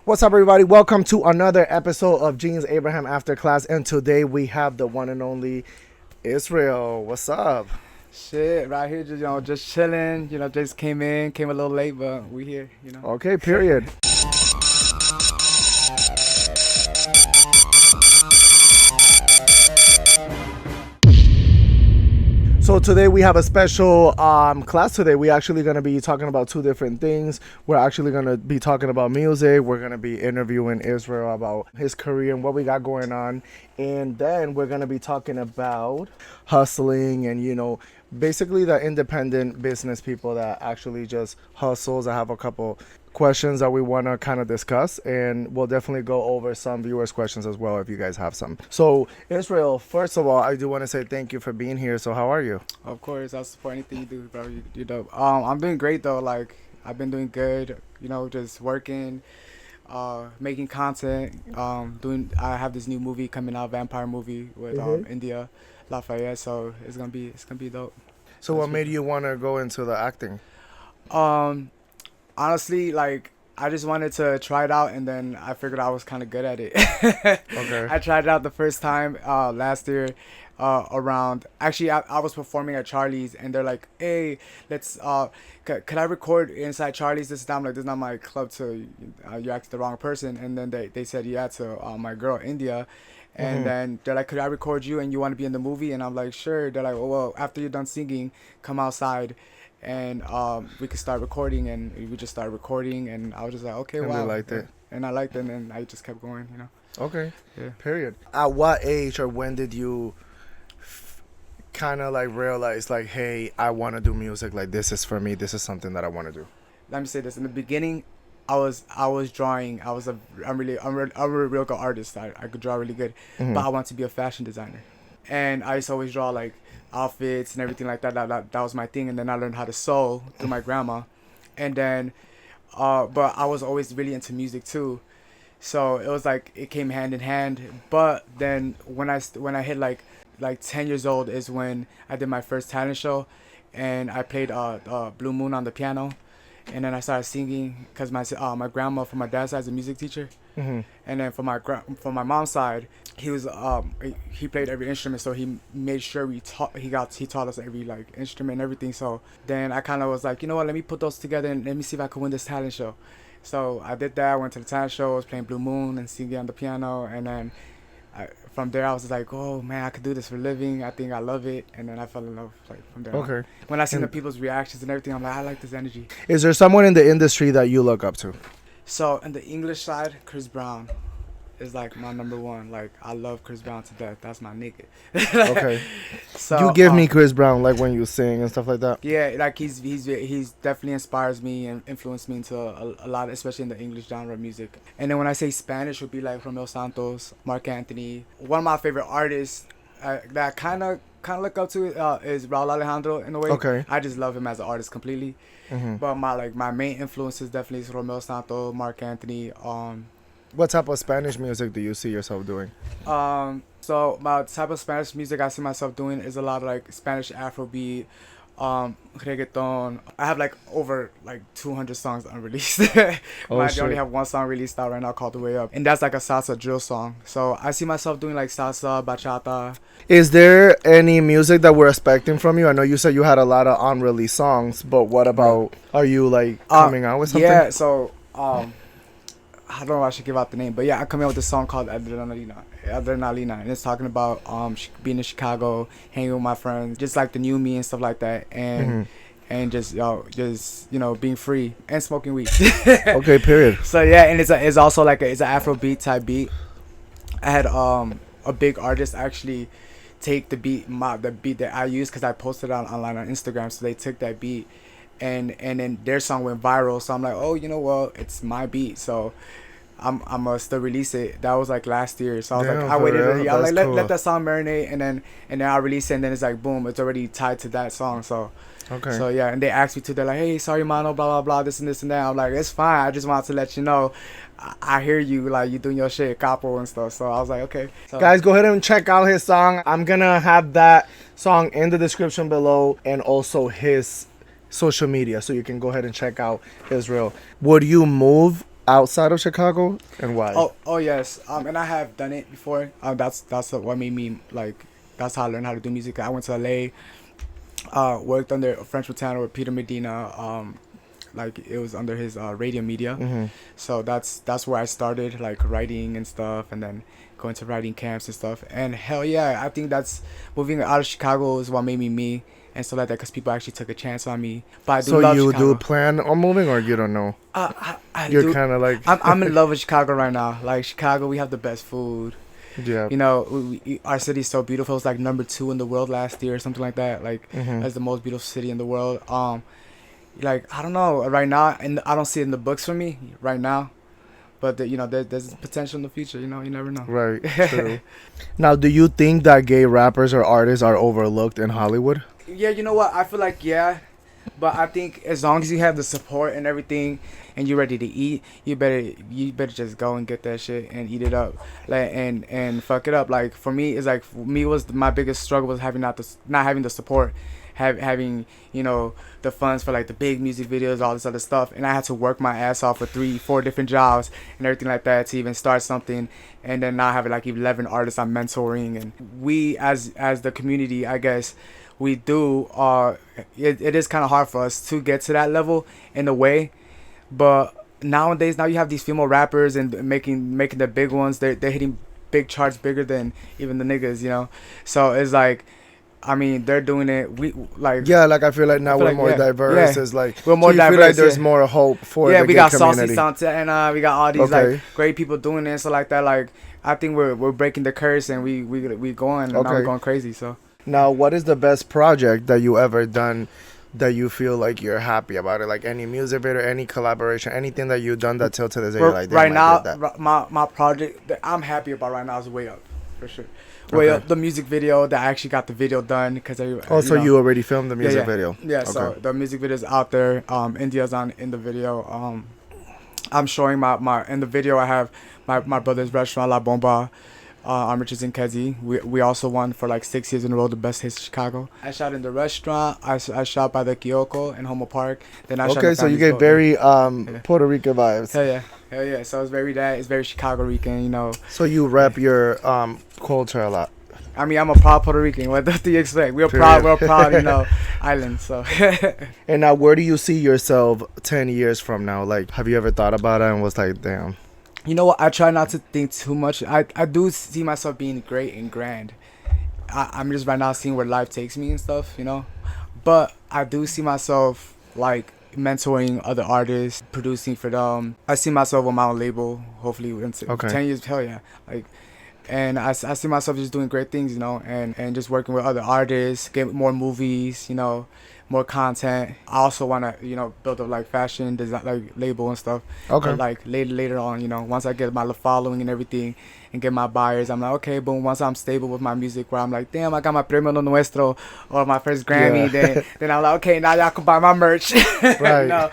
What's up, everybody? Welcome to another episode of Jean.Abraham After Class, and today we have the one and only Israel. What's up? Shit, right here, just chilling. Just came a little late, but we here. Okay, period. So today we have a special class today. We're actually going to be talking about two different things. We're actually going to be talking about music. We're going to be interviewing Israel about his career and what we got going on. And then we're going to be talking about hustling and, basically the independent business people that actually just hustles. I have a couple questions that we want to kind of discuss, and we'll definitely go over some viewers' questions as well if you guys have some. So Israel, first of all, I do want to say thank you for being here. So how are you? Of course, I'll support anything you do, bro. You're dope. I'm doing great though. Like I've been doing good. Just working, making content. I have this new movie coming out, vampire movie with India Lafayette. So it's gonna be dope. So what made you want to go into the acting? Honestly, like I just wanted to try it out, and then I figured I was kind of good at it. Okay. I tried it out the first time last year around. Actually, I was performing at Charlie's, and they're like, "Hey, let's. Could I record inside Charlie's this time? Like, this is not my club. To you asked the wrong person." And then they said yeah to my girl India. And then they're like, "Could I record you and you want to be in the movie?" And I'm like, "Sure." They're like, well, after you're done singing, come outside and we could start recording. And we just started recording, and I was just like, okay, and wow. you liked it. And I liked it, and then I just kept going, Okay. Yeah. Period. At what age or when did you kind of like realize like, hey, I want to do music, like this is for me, this is something that I want to do? Let me say this. In the beginning, I was drawing. I'm a real good artist. I could draw really good, but I want to be a fashion designer, and I used to always draw like outfits and everything like that. That was my thing. And then I learned how to sew through my grandma, and then but I was always really into music too, so it was like it came hand in hand. But then when I hit like 10 years old is when I did my first talent show, and I played Blue Moon on the piano. And then I started singing because my grandma from my dad's side is a music teacher, and then from my mom's side, he was he played every instrument, so he made sure he taught us every like instrument and everything. So then I kind of was like, you know what, let me put those together and let me see if I could win this talent show. So I did that. I went to the talent show, I was playing Blue Moon and singing on the piano, and then from there I was just like, oh man, I could do this for a living. I think I love it. And then I fell in love like from there. Okay. On. When I seen the people's reactions and everything, I'm like, I like this energy. Is there someone in the industry that you look up to? So in the English side, Chris Brown is like my number one. Like I love Chris Brown to death. That's my nigga. Okay. So you give me Chris Brown like when you sing and stuff like that. Yeah, like he's definitely inspires me and influenced me into a lot, especially in the English genre of music. And then when I say Spanish, would be like Romeo Santos, Mark Anthony. One of my favorite artists that I kind of look up to is Raul Alejandro in a way. Okay. I just love him as an artist completely. But my main influences definitely is Romeo Santos, Mark Anthony. What type of Spanish music do you see yourself doing? So my type of Spanish music I see myself doing is a lot of like Spanish Afrobeat, reggaeton. I have like over like 200 songs unreleased. I only have one song released out right now called The Way Up, and that's like a salsa drill song. So I see myself doing like salsa, bachata. Is there any music that we're expecting from you? I know you said you had a lot of unreleased songs, but what about, are you like coming out with something? Yeah, so I don't know if I should give out the name, but yeah, I come out with this song called Adrenalina, and it's talking about being in Chicago, hanging with my friends, just like the new me and stuff like that, and just being free and smoking weed. Okay, period. So yeah, and it's also like it's an Afrobeat type beat. I had a big artist actually take the beat that I used because I posted it online on Instagram, so they took that beat. And then their song went viral, so I'm like, oh, it's my beat, so I'm gonna still release it. That was like last year, so I was like, I waited a year. I was like, let that song marinate, and then I release it, and then it's like boom, it's already tied to that song. So okay. So yeah, and they asked me to. They're like, hey, sorry, mano, blah blah blah, this and that. I'm like, it's fine. I just wanted to let you know, I hear you, like you doing your shit, capo and stuff. So I was like, okay. So, guys, go ahead and check out his song. I'm gonna have that song in the description below, and also his social media, so you can go ahead and check out Israel. Would you move outside of Chicago, and why? Oh yes. And I have done it before. That's what made me like. That's how I learned how to do music. I went to LA. Worked under a French Montana with Peter Medina. Like it was under his radio media. Mm-hmm. So that's where I started like writing and stuff, and then going to writing camps and stuff. And hell yeah, I think that's moving out of Chicago is what made me me and stuff like that, because people actually took a chance on me. But I do So love you Chicago. do plan on moving, or you don't know? You're kind of like I'm in love with Chicago right now. Like Chicago, we have the best food. yeah. You know, our city's so beautiful. It's like #2 in the world last year or something like that. Like Mm-hmm. that's the most beautiful city in the world. Like I don't know right now, and I don't see it in the books for me right now. But you know, there's potential in the future. You know, you never know. Right. True. Now, do you think that gay rappers or artists are overlooked in Hollywood? Yeah, you know what? I feel like yeah, but I think as long as you have the support and everything, and you're ready to eat, you better just go and get that shit and eat it up, like and fuck it up. Like for me, it's like for me was my biggest struggle was not having the support, having you know the funds for like the big music videos, all this other stuff, and I had to work my ass off for 3-4 different jobs and everything like that to even start something, and then now having like 11 artists I'm mentoring, and we as the community, I guess. We do it is kind of hard for us to get to that level in a way, but nowadays now you have these female rappers and making the big ones, they're hitting big charts bigger than even the niggas, you know. So it's like I mean they're doing it, we like Yeah, like I feel like now we're like, more yeah, diverse. yeah. It's like We're more so you feel like diverse, there's yeah. more hope for yeah, the we gay got community. Saucy Santa, and we got all these Okay. like great people doing it and stuff like that. Like I think we're breaking the curse, and we going, and now Okay. we're going crazy. So Now, what is the best project that you ever done that you feel like you're happy about it? Like any music video, any collaboration, anything that you've done that till to this day, you're like, damn, right I now, did that. my project that I'm happy about right now is Way Up, for sure. Way Okay. Up, the music video that I actually got the video done because Oh, so you already filmed the music video? Yeah, Okay. so the music video is out there. India's in the video. I'm showing my in the video. I have my brother's restaurant La Bomba. Richards and Kezi. We also won for like 6 years in a row the best hits in Chicago. I shot in the restaurant. I shot by the Kyoko in Homo Park. Then I shot in Okay, the so you family's get boat. very Puerto Rican vibes. Hell yeah. So it's very Chicago Rican, you know. So you rep your culture a lot. I mean, I'm a proud Puerto Rican. What do you expect? We're proud, you know, island. So. And now, where do you see yourself 10 years from now? Like, have you ever thought about it and was like, damn? You know what? I try not to think too much. I do see myself being great and grand. I'm just right now seeing where life takes me and stuff, you know. But I do see myself like mentoring other artists, producing for them. I see myself on my own label. Hopefully, in 10 years, hell yeah. Like, and I see myself just doing great things, you know, and just working with other artists, get more movies, you know. More content. I also want to, you know, build up like fashion design, like label and stuff. Okay. But like later on, you know, once I get my following and everything, and get my buyers, I'm like, okay, boom. Once I'm stable with my music, where I'm like, damn, I got my Premio Nuestro or my first Grammy, then I'm like, okay, now y'all can buy my merch. Right. You know,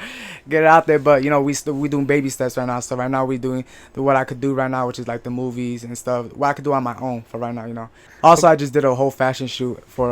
get it out there. But you know, we doing baby steps right now. So right now we doing what I could do right now, which is like the movies and stuff. What I could do on my own for right now, you know. Also, I just did a whole fashion shoot for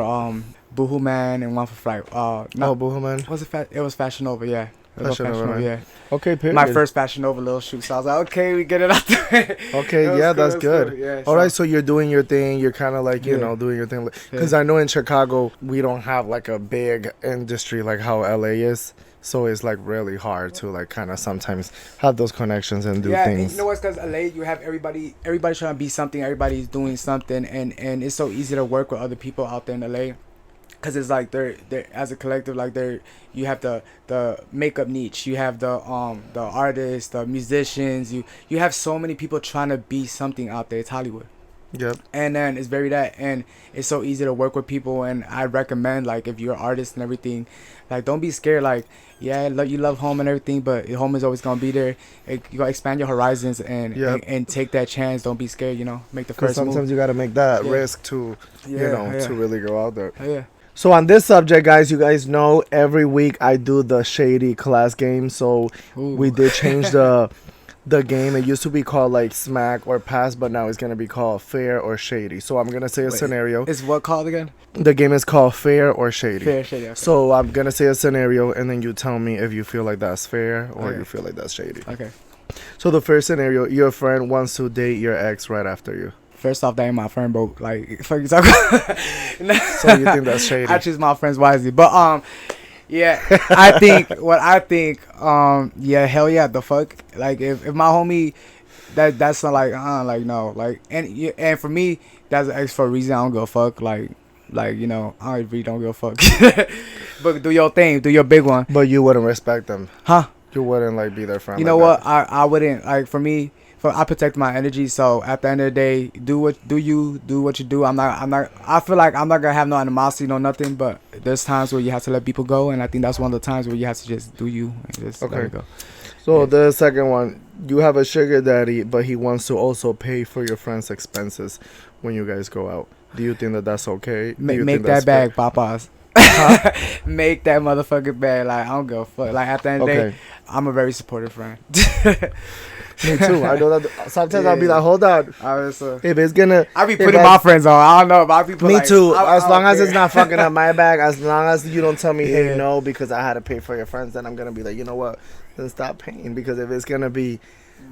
Boohoo Man and one for like Boohoo Man. Was it it was Fashion Nova, yeah. It was Fashion Nova, yeah. Okay, period. My first Fashion Nova little shoot, so I was like, okay, we get it out there. Okay, yeah, that's good. Yeah, All right, so you're doing your thing. You're kind of like, you know, doing your thing. Because I know in Chicago, we don't have like a big industry like how LA is. So it's like really hard to like kind of sometimes have those connections and do things. And you know what's because LA, you have everybody trying to be something. Everybody's doing something, and it's so easy to work with other people out there in LA. Cause it's like they're as a collective, like you have the makeup niche, you have the artists, the musicians, you have so many people trying to be something out there. It's Hollywood. Yep. And then it's very and it's so easy to work with people, and I recommend like if you're an artist and everything, like don't be scared. Like you love home and everything, but home is always gonna be there. You gotta expand your horizons and take that chance. Don't be scared. You know, make the first move. Sometimes you gotta make that risk to to really go out there. Yeah. So on this subject, guys, you guys know every week I do the shady class game. So we did change the game. It used to be called like smack or pass, but now it's gonna be called fair or shady. So I'm gonna say a scenario. It's what called again? The game is called fair or shady. Fair, shady. Okay. So I'm gonna say a scenario, and then you tell me if you feel like that's fair or you feel like that's shady. Okay. So the first scenario, your friend wants to date your ex right after you. First off, that ain't my friend, bro. Like, fuck you talking about? So you think that's shady? I choose my friends wisely. But, yeah, I think, yeah, hell yeah, the fuck? Like, if my homie, that's not like, no. Like, and for me, that's an ex for a reason. I don't give a fuck. Like, you know, I really don't give a fuck. But do your thing. Do your big one. But you wouldn't respect them. Huh? You wouldn't, like, be their friend. You know what? I wouldn't. Like, for me, I protect my energy. So at the end of the day, do what you do. I feel like I'm not gonna have no animosity, no nothing. But there's times where you have to let people go, and I think that's one of the times where you have to just do you and just let it go. So the second one, you have a sugar daddy, but he wants to also pay for your friends' expenses when you guys go out. Do you think that that's okay? Make that bag, papas. Huh? Make that motherfucking bag. Like, I don't give a fuck. Like, at the end of the day, I'm a very supportive friend. Me too. I know that sometimes I'll be like, hold on. If it's gonna, I be putting my friends on. I don't know about people. Me like, too. As long as it's not fucking up my bag, as long as you don't tell me, hey, no, because I had to pay for your friends, then I'm gonna be like, you know what? Then stop paying, because if it's gonna be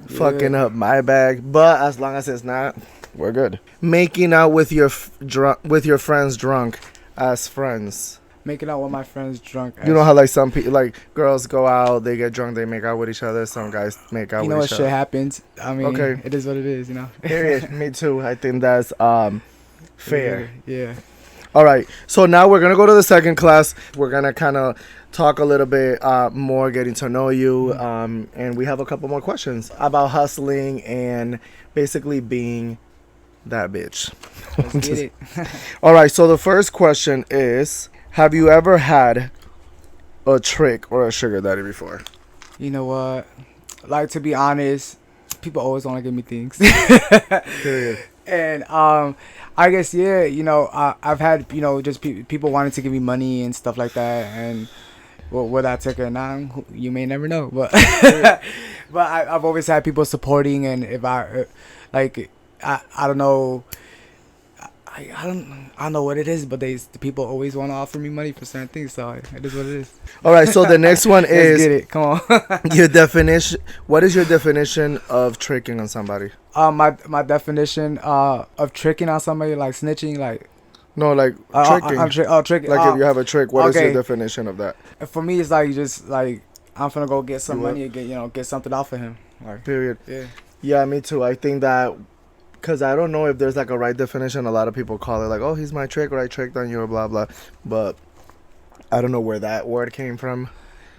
fucking up my bag, but as long as it's not, we're good. Making out with your friends drunk as friends. Making out with my friends drunk. You know how like some people, like girls go out, they get drunk, they make out with each other. Some guys make out with each other. You know what shit happens. I mean, okay. It is what it is, you know. Period. Me too. I think that's fair. Yeah. All right. So now we're gonna go to the second class. We're gonna kind of talk a little bit more, getting to know you, and we have a couple more questions about hustling and basically being that bitch. Let's get it. All right. So the first question is, have you ever had a trick or a sugar daddy before? You know what? Like, to be honest, people always want to give me things. Period. And I guess, yeah, you know, I've had, you know, just people wanting to give me money and stuff like that. And whether I took it or not, you may never know. But but I've always had people supporting. And if I don't know. I don't know what it is, but the people always want to offer me money for certain things, so it is what it is. All right, so the next one is, let's get it. Come on. Your definition. What is your definition of tricking on somebody? My definition of tricking on somebody, like snitching, like no, like tricking. Tricking. Like if you have a trick, what is your definition of that? For me, it's like just like I'm finna go get some money and get something off of him. Like, period. Yeah. Yeah, me too. I think that. Because I don't know if there's like a right definition. A lot of people call it like, oh, he's my trick, or I tricked on you, or blah, blah. But I don't know where that word came from.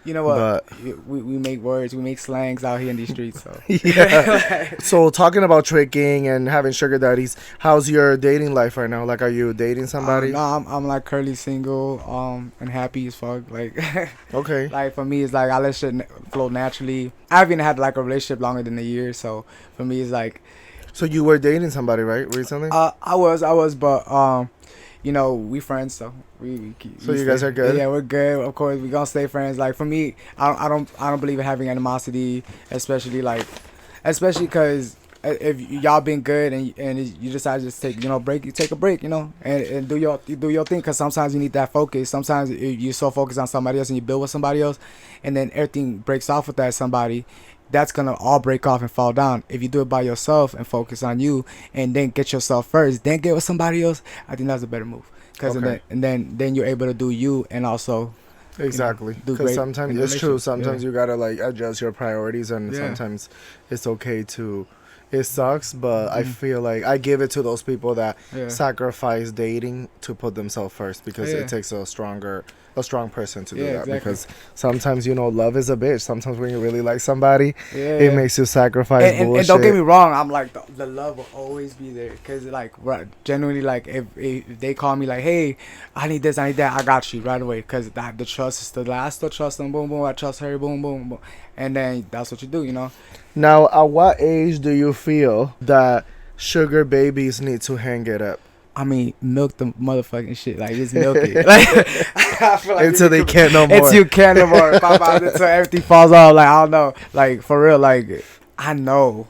You know what? We make words. We make slangs out here in these streets. So. Yeah. So talking about tricking and having sugar daddies, how's your dating life right now? Like, are you dating somebody? No, I'm like currently single and happy as fuck. Like, okay. Like, for me, it's like I let shit flow naturally. I haven't had like a relationship longer than a year. So for me, it's like... So you were dating somebody, right, recently? I was, but you know, we friends, so we so you guys are good. Yeah, we're good. Of course, we gonna stay friends. Like, for me, I don't believe in having animosity, especially because if y'all been good and you decide to just take break, you take a break, and do your thing. Because sometimes you need that focus. Sometimes you're so focused on somebody else and you build with somebody else, and then everything breaks off with that somebody. That's gonna all break off and fall down. If you do it by yourself and focus on you, and then get yourself first, then get with somebody else, I think that's a better move. Because then you're able to do you and also exactly. Because sometimes it's true. Sometimes you gotta like adjust your priorities, and sometimes it's okay to. It sucks, but I feel like I give it to those people that sacrifice dating to put themselves first, because it takes a strong person to do that. Exactly. Because sometimes love is a bitch. Sometimes when you really like somebody, it makes you sacrifice bullshit. And don't get me wrong, I'm like the love will always be there, because like genuinely, like if they call me like, hey, I need this, I need that, I got you right away, because the trust is still there. I still trust them. Boom boom, I trust her. Boom boom boom, and then that's what you do. Now, at what age do you feel that sugar babies need to hang it up? I mean, milk the motherfucking shit. Like, just milk it. Like, I feel like until they can't no more. Until you can't no more. Until everything falls off. Like, I don't know. Like, for real. Like, I know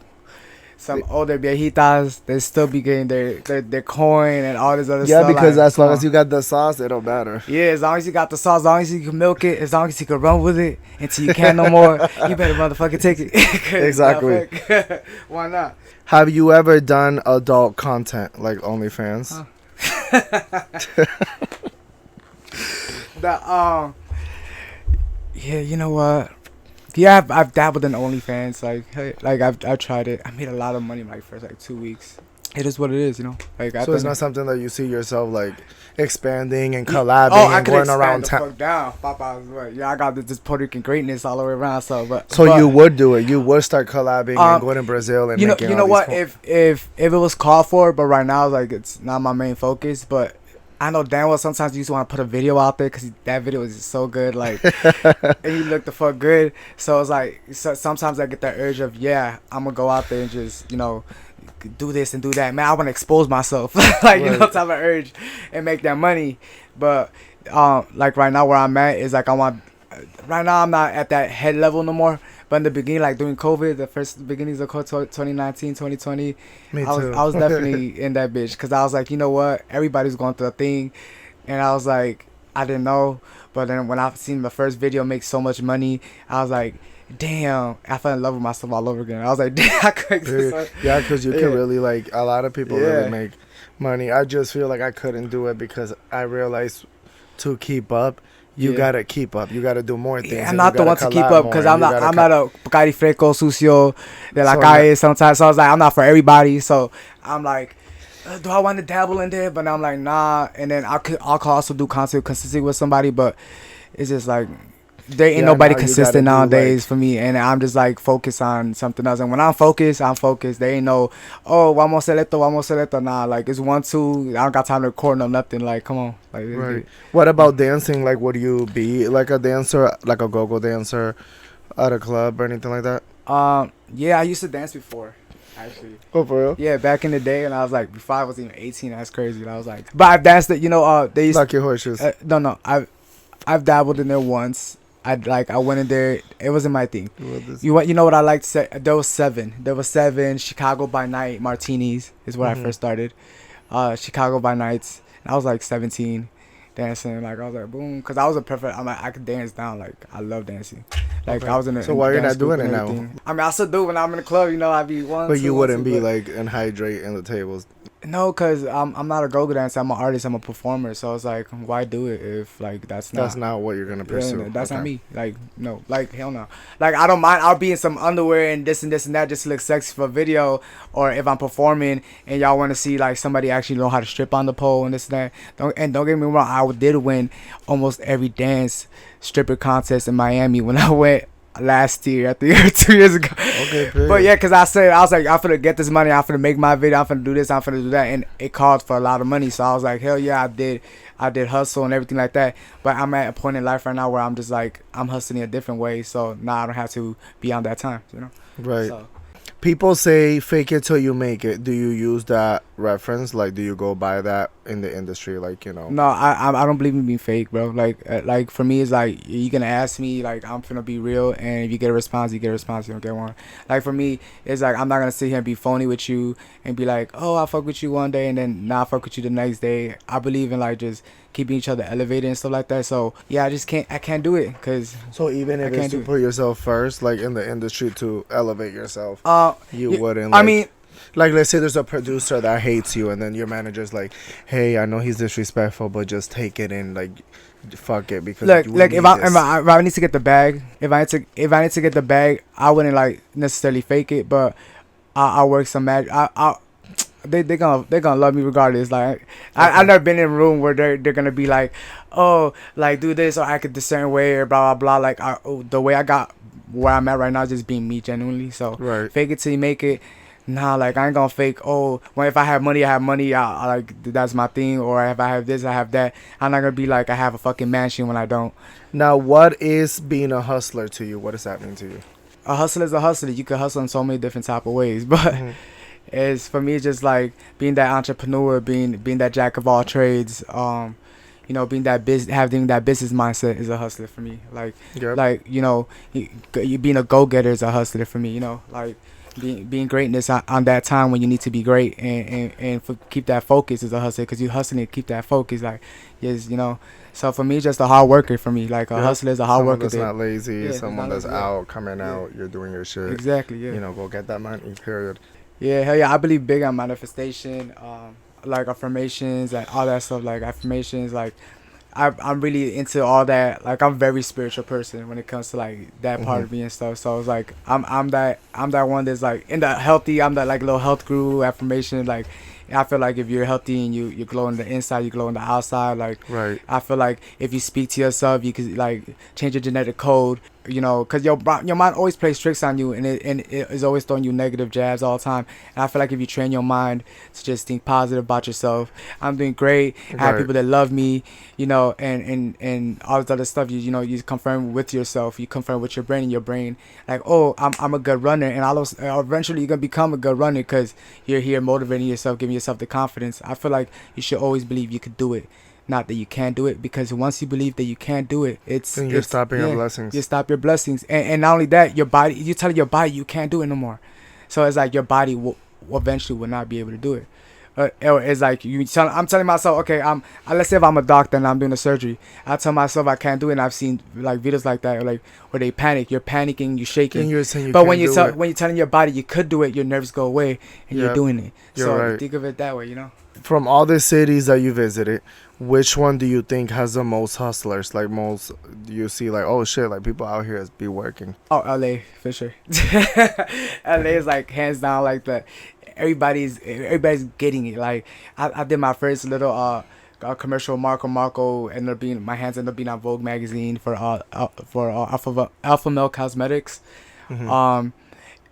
some older viejitas, they still be getting their coin and all this other Yeah, stuff. because like, as long come as on. you got the sauce, it don't matter. Yeah, as long as you got the sauce, as long as you can milk it, as long as you can run with it until you can't no more, you better motherfucking take it. 'Cause, Exactly. Why not? Have you ever done adult content like OnlyFans? The yeah, you know what? Yeah, I've dabbled in OnlyFans. Like, hey, like I've tried it. I made a lot of money in my first like 2 weeks. It is what it is, you know. Like, So it's not something that you see yourself like expanding and Oh, collabing I and could going expand around the town. fuck down. Papa's what? Yeah, I got this Puerto Rican greatness all the way around. So you would do it. You would start collabing and going to Brazil and you know, making you all know these what? If it was called for, but right now like it's not my main focus. But I know damn well sometimes you just want to put a video out there because that video is so good, like, and you look the fuck good. So it's like sometimes I get that urge of I'm gonna go out there and just do this and do that. Man, I want to expose myself, like Right. you know, type of urge, and make that money. But like right now where I'm at is like I want. Right now I'm not at that head level no more. But in the beginning, like during COVID, the first beginnings of 2019, 2020, Me I too. was definitely in that bitch because I was like, you know what, everybody's going through a thing, and I was like, I didn't know. But then when I seen the first video make so much money, I was like, damn, I fell in love with myself all over again. I was like, damn, I could Yeah, because you Yeah. can really like a lot of people Yeah. really make money. I just feel like I couldn't do it because I realized to keep up, you Yeah. gotta keep up. You gotta do more things. Yeah, I'm and not you the gotta one to keep collab up more, because and I'm you not. gotta I'm not a Bugatti Freco sucio de la So calle sometimes. So I was like, I'm not for everybody. So I'm like, do I want to dabble in there? But I'm like, nah. And then I could also do content consistency with somebody, but it's just like there ain't Yeah, nobody now you consistent gotta do, nowadays like- for me, and I'm just like focused on something else. And when I'm focused, I'm focused. There ain't no, oh, vamos a hacer esto, vamos a hacer esto. Nah, like it's 1, 2. I don't got time to record no nothing. Like, come on, like let's get Right. it. What about dancing? Like, would you be like a dancer, like a go-go dancer at a club or anything like that? Yeah, I used to dance before, actually. Oh, for real? Yeah, back in the day, and I was like, before I was even 18, that's crazy. And I was like, but I've danced it, they used Like your horseshoes. no, I've dabbled in there once. I went in there. It wasn't my thing. You know what I like to say? There was seven Chicago by night martinis is where I first started. Chicago by nights. And I was like 17, dancing. Like I was like boom, because I was a perfect. I'm like I could dance down. Like I love dancing. Like Okay. I was in a. So why you're dance not doing group it and now? everything. I mean, I still do when I'm in the club. I be one. But two, you one, wouldn't two, be but- like in hydrate in the tables. No, cause I'm not a go-go dancer. I'm an artist. I'm a performer. So it's like, why do it if like that's That's not what you're gonna pursue. Yeah, that's Okay. not me. Like no, like hell no. Like I don't mind. I'll be in some underwear and this and that just to look sexy for video. Or if I'm performing and y'all want to see like somebody actually know how to strip on the pole and this and that. Don't get me wrong. I did win almost every dance stripper contest in Miami when I went last year. I think 2 years ago. Okay, But yeah, cause I was like, I'm finna get this money. I'm finna make my video. I'm finna do this. I'm finna do that, and it called for a lot of money. So I was like, hell yeah, I did hustle and everything like that. But I'm at a point in life right now where I'm just like, I'm hustling a different way. So now I don't have to be on that time. Right. So, People say fake it till you make it. Do you use that reference? Like, do you go by that in the industry? Like, no, I don't believe in being fake, bro. Like for me, it's like you gonna ask me, like I'm finna be real, and if you get a response, you get a response. You don't get one. Like for me, it's like I'm not gonna sit here and be phony with you and be like, oh, I fuck with you one day and then not fuck with you the next day. I believe in like just keeping each other elevated and stuff like that. So yeah, I can't do it because So even if I it's can't to do it. put yourself first, like in the industry to elevate yourself, you yeah, wouldn't. I Like, mean, like let's say there's a producer that hates you, and then your manager's like, "Hey, I know he's disrespectful, but just take it and like, fuck it because look, we like need if this." I need to get the bag, if I need to get the bag, I wouldn't like necessarily fake it, but I work some magic. They gonna love me regardless. Like I've never been in a room where they're gonna be like, oh, like do this or act a certain way or blah blah blah. Like the way I got where I'm at right now is just being me genuinely. So Right. fake it till you make it. Nah, like I ain't gonna fake. Oh, when if I have money, I have money. I like that's my thing. Or if I have this, I have that. I'm not gonna be like I have a fucking mansion when I don't. Now, what is being a hustler to you? What does that mean to you? A hustler is a hustler. You can hustle in so many different type of ways, but it's for me it's just like being that entrepreneur, being that jack of all trades. Being that having that business mindset is a hustler for me. Like, Yep. like you being a go getter is a hustler for me. Like being greatness on that time when you need to be great, and keep that focus as a hustler, because you hustling to keep that focus, like, yes, you know. So for me, just a hard worker. For me, like, a hustler is a hard Someone worker. that's not lazy, Yeah, someone that's lazy, yeah. out, coming out, you're doing your shit. Exactly. Yeah. You know, go get that money, period. Yeah, hell yeah. I believe big on manifestation, like affirmations and all that stuff. Like affirmations, like I'm really into all that. Like, I'm a very spiritual person when it comes to like that part of me and stuff. So it's like I'm that one that's like in the healthy. I'm that like little health guru affirmation. Like, I feel like if you're healthy and you glow on the inside, you glow on the outside. Like, Right. I feel like if you speak to yourself, you could like change your genetic code. You know, because your mind always plays tricks on you, and it is always throwing you negative jabs all the time. And I feel like if you train your mind to just think positive about yourself, I'm doing great. I have people that love me, you know, and all this other stuff. You know, you confirm with yourself. You confirm with your brain, and your brain, like, oh, I'm a good runner, and eventually you're gonna become a good runner because you're here motivating yourself, giving yourself the confidence. I feel like you should always believe you could do it. Not that you can't do it, because once you believe that you can't do it, then you're stopping your blessings. You stop your blessings, and not only that, your body, you tell your body you can't do it no more. So it's like your body will eventually will not be able to do it. Or it's like I'm telling myself, okay, let's say if I'm a doctor and I'm doing a surgery, I tell myself I can't do it. And I've seen like videos like that, like where they panic. You're panicking, you're shaking. And you're saying you but can't when do it. when you're telling your body you could do it, your nerves go away and you're doing it. You're right. Think of it that way, you know. From all the cities that you visited, which one do you think has the most hustlers? Like, most, do you see like, oh shit, like people out here be working? Oh, LA for sure. LA is like hands down like the everybody's getting it. Like, I did my first little commercial. Marco ended up being, my hands ended up being on Vogue magazine for Alpha Male Cosmetics. And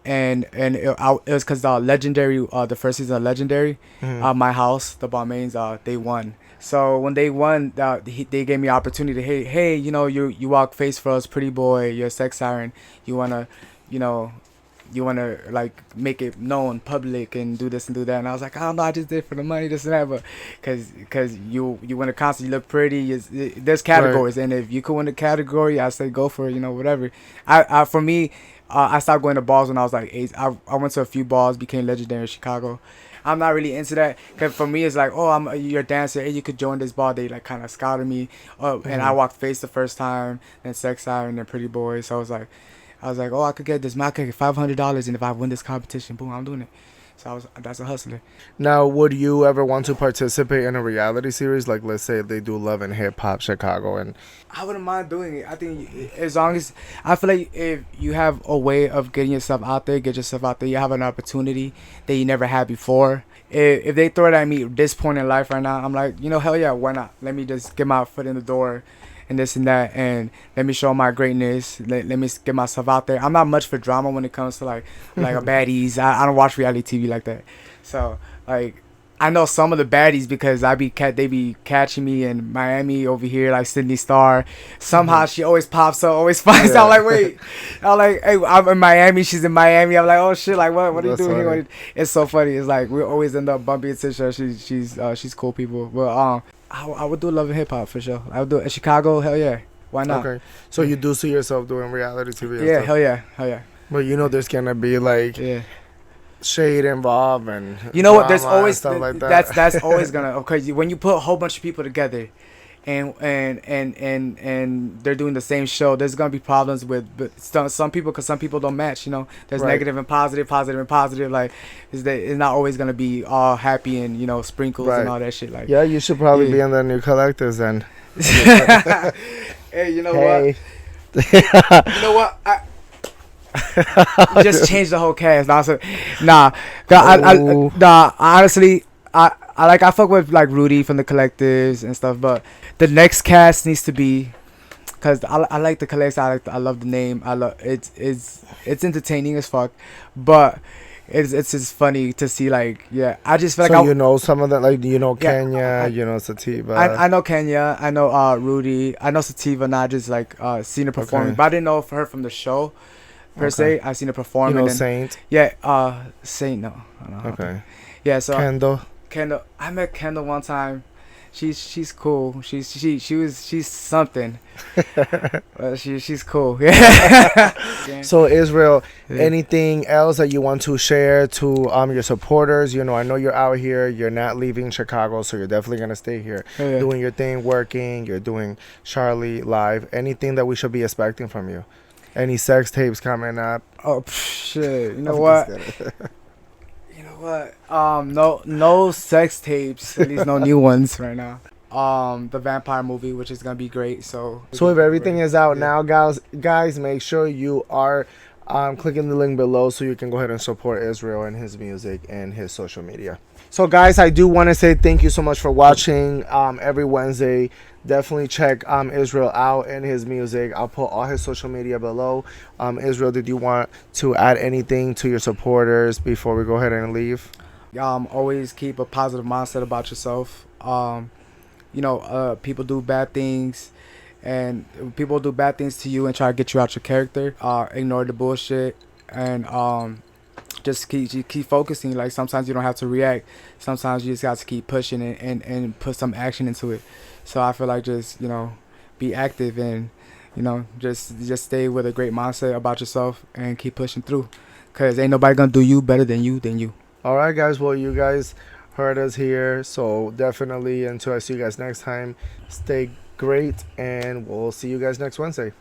it was because Legendary, the first season of Legendary, my house, the Balmains, they won. So when they won, they gave me opportunity. Hey, you know, you walk face for us, pretty boy. You're a sex siren. You wanna like make it known, public, and do this and do that. And I was like, I don't know, I just did it for the money, this and that. But because you win a contest, you look pretty. There's categories, and if you could win a category, I say go for it. You know, whatever. For me. I stopped going to balls when I was like 8. I went to a few balls, became legendary in Chicago. I'm not really into that, cause for me it's like, oh, you're a dancer, hey, you could join this ball. They like kind of scouted me, and I walked face the first time, then sex siren, then pretty boy. So I was like, oh, I could get this. I could get $500, and if I win this competition, boom, I'm doing it. So that's a hustler. Now, would you ever want to participate in a reality series? Like, let's say they do Love and Hip Hop Chicago, and I wouldn't mind doing it. I think as long as, I feel like if you have a way of getting yourself out there, you have an opportunity that you never had before. If they throw it at me at this point in life right now, I'm like, you know, hell yeah, why not? Let me just get my foot in the door and this and that, and let me show my greatness. Let me get myself out there. I'm not much for drama when it comes to like a baddies. I don't watch reality TV like that. So like, I know some of the baddies because they be catching me in Miami over here, like Sydney Star. Somehow she always pops up, always finds out. Like, wait, I'm like, hey, I'm in Miami, she's in Miami. I'm like, oh shit, like what are you doing here? It's so funny. It's like we always end up bumping into her. She's cool people. But I would do Love and Hip Hop for sure. I would do it in Chicago. Hell yeah, why not? Okay, so you do see yourself doing reality TV? Yeah, hell yeah. But you know, there's gonna be like shade involved, and you know what? There's always stuff like that. That's always gonna, okay. When you put a whole bunch of people together, and they're doing the same show, there's gonna be problems with some people, because some people don't match. You know, there's negative and positive, positive and positive. Like, it's not always gonna be all happy and, you know, sprinkles and all that shit. Like, yeah, you should probably be in the new collectors then. Hey, you know what? You know what? You just changed the whole cast. Honestly, I fuck with like Rudy from the Collectives and stuff, but the next cast needs to be, because I like the Collectives. I love the name. I love it's entertaining as fuck, but it's just funny to see, like, I just feel like you know some of them, like, you know, Kenya, you know, Sativa. I know Kenya, I know Rudy, I know Sativa, not just like seen her performing, but I didn't know her from the show per se. I've seen her perform. You know, Saint? Saint, no. I don't know. Okay. Yeah, so Kendall. I met Kendall one time. she's cool. She's something. She's cool. Yeah. So Israel, Yeah. anything else that you want to share to your supporters? You know, I know you're out here. You're not leaving Chicago, so you're definitely gonna stay here, Yeah. doing your thing, working. You're doing Charlie live. Anything that we should be expecting from you? Any sex tapes coming up? Oh shit! You know I'm what? just kidding. You know what? No sex tapes. At least no new ones right now. The vampire movie, which is gonna be great. So So if everything is out Yeah. now, guys, make sure you are clicking the link below so you can go ahead and support Israel and his music and his social media. So guys, I do want to say thank you so much for watching every Wednesday. Definitely check Israel out and his music. I'll put all his social media below. Israel, did you want to add anything to your supporters before we go ahead and leave? Always keep a positive mindset about yourself. People do bad things, and people do bad things to you and try to get you out your character. Ignore the bullshit, and just keep focusing. Like, sometimes you don't have to react. Sometimes you just got to keep pushing and put some action into it. So I feel like just, be active and, just stay with a great mindset about yourself and keep pushing through. Because ain't nobody going to do you better than you. All right, guys. Well, you guys heard us here. So definitely until I see you guys next time, stay great. And we'll see you guys next Wednesday.